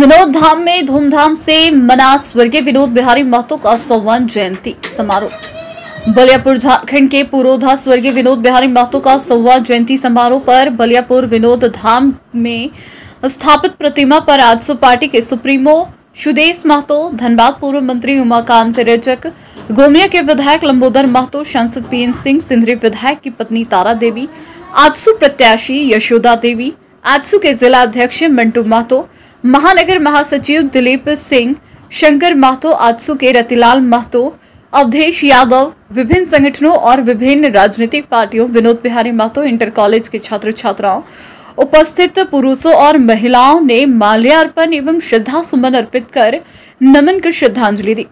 विनोद धाम में धूमधाम से मना स्वर्गीय विनोद बिहारी महतो का 100वां जयंती समारोह। बलियापुर झारखंड के पुरोधा स्वर्गीय विनोद बिहारी महतो का 100वां जयंती समारोह पर बलियापुर विनोद धाम में स्थापित प्रतिमा पर आजसू पार्टी के सुप्रीमो सुदेश महतो, धनबाद पूर्व मंत्री उमाकांत रेजक, गोमिया के विधायक लंबोदर महतो, सांसद पीएन सिंह, सिंधरी विधायक की पत्नी तारा देवी, आजसू प्रत्याशी यशोदा देवी, आजसू के जिला अध्यक्ष मंटू महतो, महानगर महासचिव दिलीप सिंह, शंकर महतो, आजसू के रतिलाल महतो, अवधेश यादव, विभिन्न संगठनों और विभिन्न राजनीतिक पार्टियों, विनोद बिहारी महतो इंटर कॉलेज के छात्र छात्राओं, उपस्थित पुरुषों और महिलाओं ने माल्यार्पण एवं श्रद्धा सुमन अर्पित कर नमन कर श्रद्धांजलि दी।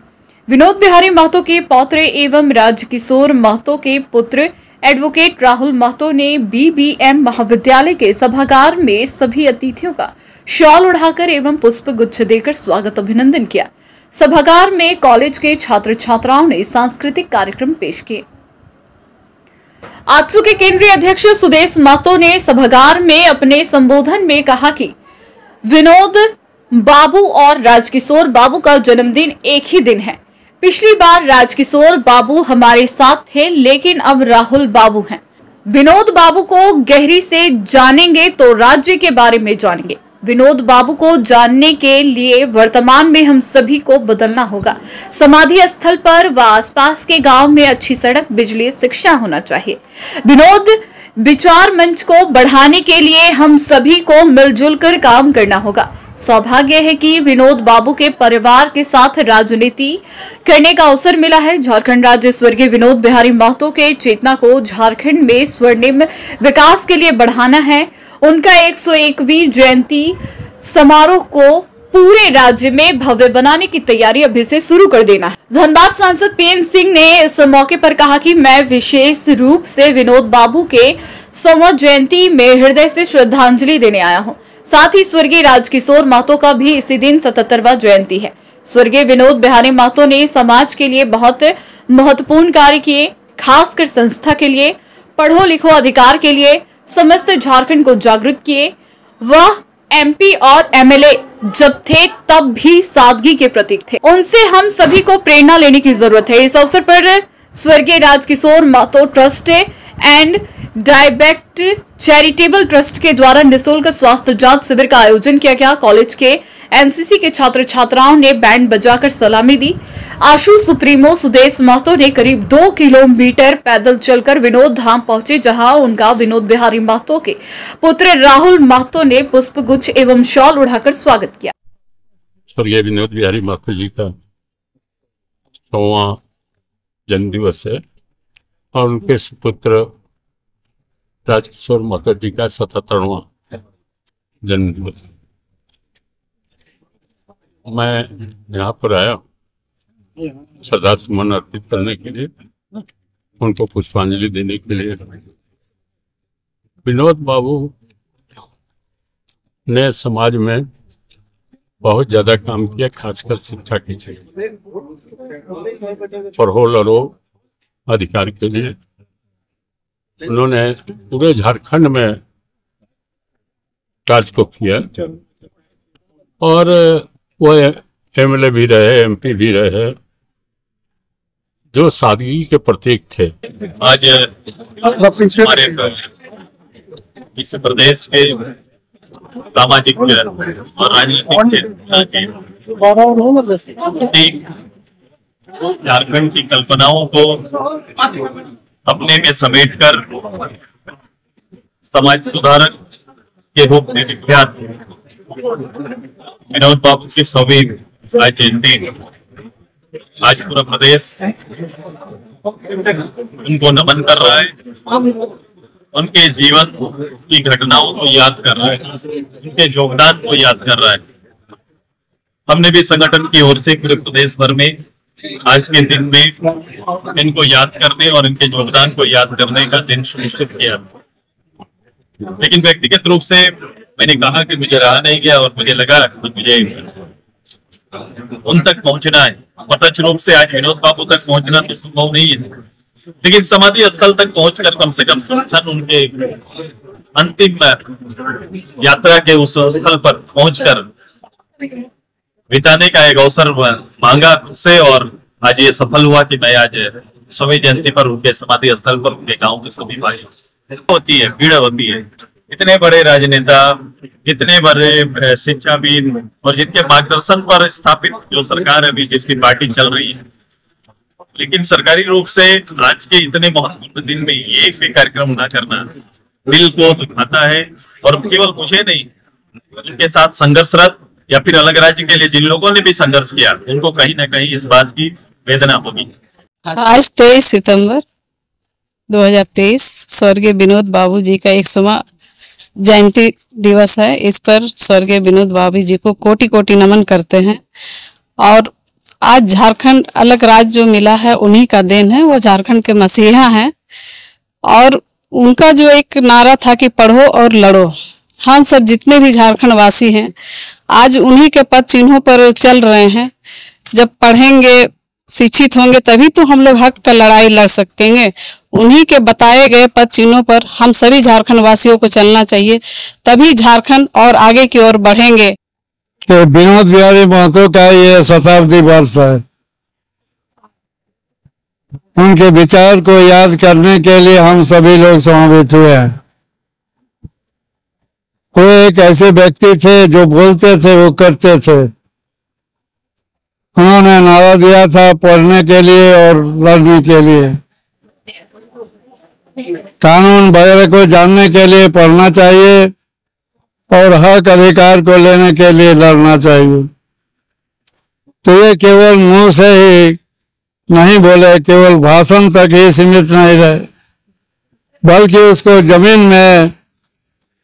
विनोद बिहारी महतो के पौत्र एवं राजकिशोर महतो के पुत्र एडवोकेट राहुल महतो ने बीबीएम महाविद्यालय के सभागार में सभी अतिथियों का शॉल उड़ाकर एवं पुष्प गुच्छ देकर स्वागत अभिनंदन किया। सभागार में कॉलेज के छात्र छात्राओं ने सांस्कृतिक कार्यक्रम पेश किए। आजसू के केंद्रीय अध्यक्ष सुदेश महतो ने सभागार में अपने संबोधन में कहा कि विनोद बाबू और राजकिशोर बाबू का जन्मदिन एक ही दिन है। पिछली बार राजकिशोर बाबू हमारे साथ थे, लेकिन अब राहुल बाबू हैं। विनोद बाबू को गहरी से जानेंगे तो राज्य के बारे में जानेंगे। विनोद बाबू को जानने के लिए वर्तमान में हम सभी को बदलना होगा। समाधि स्थल पर व आसपास के गांव में अच्छी सड़क, बिजली, शिक्षा होना चाहिए। विनोद विचार मंच को बढ़ाने के लिए हम सभी को मिलजुल कर काम करना होगा। सौभाग्य है कि विनोद बाबू के परिवार के साथ राजनीति करने का अवसर मिला है। झारखंड राज्य स्वर्गीय विनोद बिहारी महतो के चेतना को झारखंड में स्वर्णिम विकास के लिए बढ़ाना है। उनका 101वीं जयंती समारोह को पूरे राज्य में भव्य बनाने की तैयारी अभी से शुरू कर देना है। धनबाद सांसद पीएन सिंह ने इस मौके पर कहा कि मैं विशेष रूप से विनोद बाबू के 100वां जयंती में हृदय से श्रद्धांजलि देने आया हूँ। साथ ही स्वर्गीय राजकिशोर महतो का भी इसी दिन 77वां जयंती है। स्वर्गीय विनोद बिहारी महतो ने समाज के लिए बहुत महत्वपूर्ण कार्य किए, खासकर संस्था के लिए, पढ़ो लिखो अधिकार के लिए, समस्त झारखंड को जागृत किए। वह एमपी और एमएलए जब थे तब भी सादगी के प्रतीक थे। उनसे हम सभी को प्रेरणा लेने की जरूरत है। इस अवसर पर स्वर्गीय Rajkishore Mahto trust and diabetic charitable trust के द्वारा निःशुल्क स्वास्थ्य जांच शिविर का आयोजन किया गया। कॉलेज के एनसीसी के छात्र छात्राओं ने बैंड बजाकर सलामी दी। आशु सुप्रीमो सुदेश महतो ने करीब 2 किलोमीटर पैदल चलकर विनोद धाम पहुंचे, जहां उनका विनोद बिहारी महतो के पुत्र राहुल महतो ने पुष्प गुच्छ एवं शॉल उड़ाकर स्वागत किया। स्वर्गीय विनोद बिहारी महतो जी का 100वां जन्म दिवस है और उनके सुपुत्र राजकिशोर महतो जी का 77वां जन्म दिवस। मैं यहाँ पर आया श्रद्धा सुमन अर्पित करने के लिए, उनको पुष्पांजलि देने के लिए। विनोद बाबू ने समाज में बहुत ज्यादा काम किया, खासकर शिक्षा के क्षेत्र, पढ़ो लड़ो अधिकार के लिए। उन्होंने पूरे झारखंड में कार्य को किया और वो एमएलए भी रहे, एमपी भी रहे, जो सादगी के प्रतीक थे। आज हमारे इस प्रदेश के सामाजिक और राजनीतिक झारखंड की कल्पनाओं को अपने में समेटकर समाज सुधारक के रूप में विख्यात विनोद बाबू की 100वीं जयंती आज पूरा प्रदेश उनको नमन कर रहा है, उनके जीवन की घटनाओं को याद कर रहा है, उनके योगदान को याद कर रहा है। हमने भी संगठन की ओर से पूरे प्रदेश भर में आज के दिन में इनको याद करने और इनके योगदान को याद करने का दिन सुनिश्चित किया। लेकिन व्यक्तिगत रूप से मैंने कहा कि मुझे रहा नहीं गया और मुझे लगा कि मुझे उन तक पहुंचना है। प्रत्यक्ष रूप से आज विनोद बाबू तक पहुंचना तो संभव नहीं है, लेकिन समाधि स्थल तक पहुंचकर कम से कम उनके अंतिम यात्रा के उस स्थल पर पहुंचकर बिताने का एक अवसर मांगा से, और आज ये सफल हुआ कि मैं आज सभी जयंती पर उनके समाधि स्थल पर उनके गांव के सभी भाई होती है, भीड़ होती है। इतने बड़े राजनेता, इतने बड़े शिक्षाविद और जिनके मार्गदर्शन पर स्थापित जो सरकार है अभी, जिसकी पार्टी चल रही है, लेकिन सरकारी रूप से आज के इतने महत्वपूर्ण दिन में एक भी कार्यक्रम ना करना दिल को दुखाता है। और केवल मुझे नहीं, उनके साथ संघर्षरत या फिर अलग राज्य के लिए जिन लोगों ने भी संघर्ष किया, उनको कहीं ना कहीं इस बात की वेदना होगी। आज 23 सितंबर 2023 स्वर्गीय विनोद बाबू जी का 100वां जयंती दिवस है। इस पर स्वर्गीय विनोद बाबू जी को कोटि कोटि नमन करते हैं। और आज झारखंड अलग राज्य जो मिला है उन्हीं का देन है, वो झारखंड के मसीहा हैं। और उनका जो एक नारा था कि पढ़ो और लड़ो, हम सब जितने भी झारखंड वासी हैं आज उन्हीं के पद चिन्हों पर चल रहे हैं। जब पढ़ेंगे, शिक्षित होंगे, तभी तो हम लोग हक का लड़ाई लड़ सकेंगे। उन्हीं के बताए गए पद चिन्हों पर हम सभी झारखंड वासियों को चलना चाहिए, तभी झारखंड और आगे की ओर बढ़ेंगे। कि विनोद बिहारी महतो का ये शताब्दी वर्ष है। उनके विचार को याद करने के लिए हम सभी लोग समवेत हुए हैं। वो एक ऐसे व्यक्ति थे जो बोलते थे वो करते थे। उन्होंने नारा दिया था पढ़ने के लिए और लड़ने के लिए। कानून वगैरह को जानने के लिए पढ़ना चाहिए और हक अधिकार को लेने के लिए लड़ना चाहिए। तो ये केवल मुंह से ही नहीं बोले, केवल भाषण तक ही सीमित नहीं रहे, बल्कि उसको जमीन में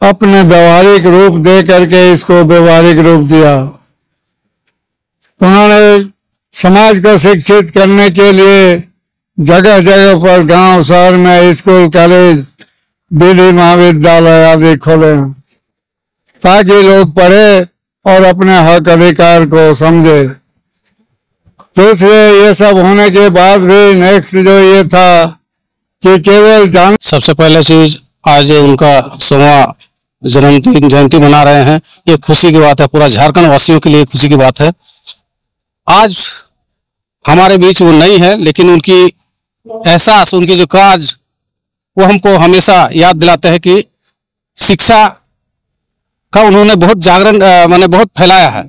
अपने व्यवहारिक रूप दे करके इसको व्यवहारिक रूप दिया। उन्होंने समाज को शिक्षित करने के लिए जगह जगह पर गांव शहर में स्कूल, कॉलेज, विधि महाविद्यालय आदि खोले ताकि लोग पढ़े और अपने हक अधिकार को समझे। दूसरे ये सब होने के बाद भी नेक्स्ट जो ये था कि केवल जान, सबसे पहले चीज आज उनका 100वां जन्मदिन जयंती मना रहे हैं, ये खुशी की बात है। पूरा झारखंड वासियों के लिए खुशी की बात है। आज हमारे बीच वो नहीं है, लेकिन उनकी एहसास, उनकी जो काज, वो हमको हमेशा याद दिलाते हैं कि शिक्षा का उन्होंने बहुत जागरण माने बहुत फैलाया है।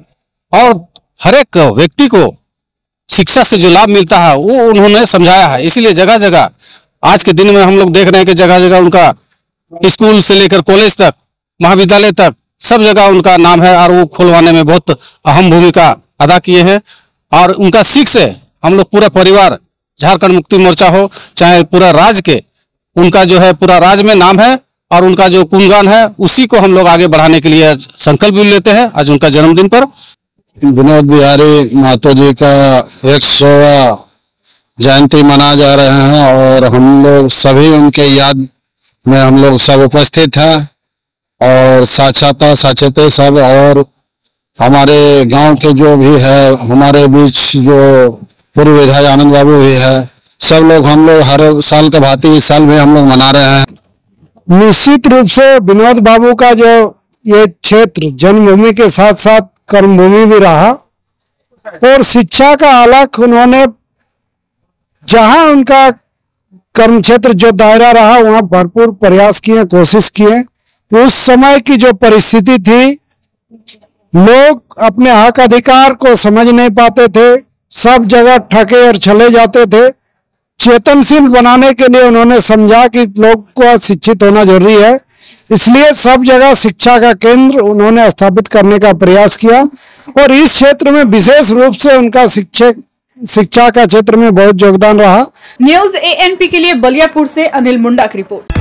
और हर एक व्यक्ति को शिक्षा से जो लाभ मिलता है वो उन्होंने समझाया है। इसीलिए जगह जगह आज के दिन में हम लोग देख रहे हैं कि जगह जगह उनका स्कूल से लेकर कॉलेज तक, महाविद्यालय तक, सब जगह उनका नाम है और वो खुलवाने में बहुत अहम भूमिका अदा किए हैं। और उनका सीख से हम लोग पूरा परिवार, झारखंड मुक्ति मोर्चा हो चाहे पूरा राज्य के, उनका जो है पूरा राज्य में नाम है और उनका जो गुणगान है उसी को हम लोग आगे बढ़ाने के लिए संकल्प भी लेते हैं आज उनका जन्मदिन पर। विनोद बिहारी महतो जी का 100वां जयंती मना जा रहे हैं और हम लोग सभी उनके याद में हम लोग सब उपस्थित हैं और साक्षाता साक्षाते सब, और हमारे गांव के जो भी है, हमारे बीच जो पूर्व विधायक आनंद बाबू भी है, सब लोग हम लोग हर साल का भांति इस साल भी हम लोग मना रहे हैं। निश्चित रूप से विनोद बाबू का जो ये क्षेत्र जन्मभूमि के साथ साथ कर्मभूमि भी रहा और शिक्षा का अलग उन्होंने, जहां उनका कर्म क्षेत्र जो दायरा रहा वहां भरपूर प्रयास किए, कोशिश किए। उस समय की जो परिस्थिति थी, लोग अपने हक अधिकार को समझ नहीं पाते थे, सब जगह ठगे और चले जाते थे। चेतनशील बनाने के लिए उन्होंने समझा कि लोग को शिक्षित होना जरूरी है, इसलिए सब जगह शिक्षा का केंद्र उन्होंने स्थापित करने का प्रयास किया और इस क्षेत्र में विशेष रूप से उनका शिक्षा का क्षेत्र में बहुत योगदान रहा। न्यूज़ ANP के लिए बलियापुर से अनिल मुंडा की रिपोर्ट।